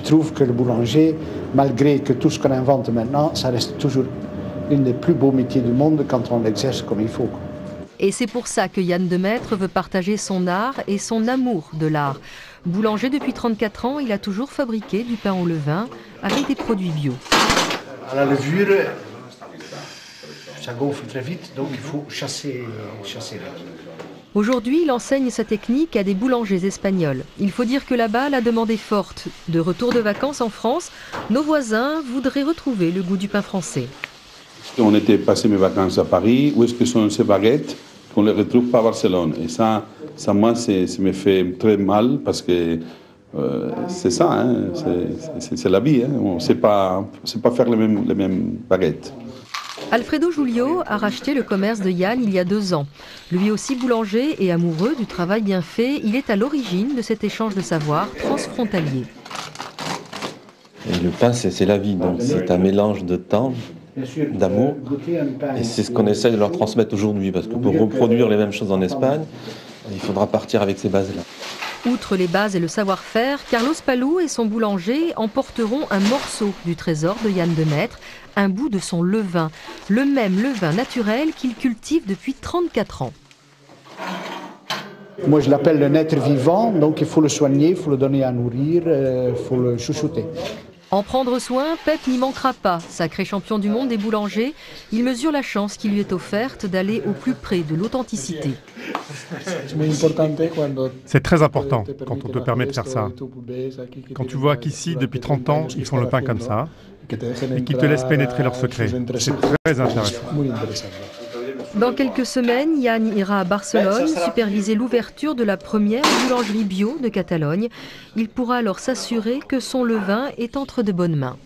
trouve que le boulanger, malgré que tout ce qu'on invente maintenant, ça reste toujours l'un des plus beaux métiers du monde quand on l'exerce comme il faut. Et c'est pour ça que Yann Demaître veut partager son art et son amour de l'art. Boulanger depuis 34 ans, il a toujours fabriqué du pain au levain avec des produits bio. À la levure, ça gonfle très vite, donc il faut chasser l'air. Aujourd'hui, il enseigne sa technique à des boulangers espagnols. Il faut dire que là-bas, la demande est forte. De retour de vacances en France, nos voisins voudraient retrouver le goût du pain français. On était passé mes vacances à Paris. Où est-ce que sont ces baguettes qu'on ne les retrouve pas à Barcelone? Et ça moi, ça me fait très mal parce que c'est ça, hein, c'est la vie. Hein. On ne sait pas faire les mêmes baguettes. Alfredo Julio a racheté le commerce de Yann il y a 2 ans. Lui aussi boulanger et amoureux du travail bien fait, il est à l'origine de cet échange de savoir transfrontalier. Et le pain, c'est la vie, donc c'est un mélange de temps, d'amour, et c'est ce qu'on essaie de leur transmettre aujourd'hui, parce que pour reproduire les mêmes choses en Espagne, il faudra partir avec ces bases-là. Outre les bases et le savoir-faire, Carlos Palou et son boulanger emporteront un morceau du trésor de Yann Demaître, un bout de son levain, le même levain naturel qu'il cultive depuis 34 ans. Moi, je l'appelle un être vivant, donc il faut le soigner, il faut le donner à nourrir, il faut le chouchouter. En prendre soin, Pep n'y manquera pas. Sacré champion du monde des boulangers, il mesure la chance qui lui est offerte d'aller au plus près de l'authenticité. C'est très important quand on te permet de faire ça. Quand tu vois qu'ici, depuis 30 ans, ils font le pain comme ça, et qu'ils te laissent pénétrer leurs secrets. C'est très intéressant. Dans quelques semaines, Yann ira à Barcelone superviser l'ouverture de la première boulangerie bio de Catalogne. Il pourra alors s'assurer que son levain est entre de bonnes mains.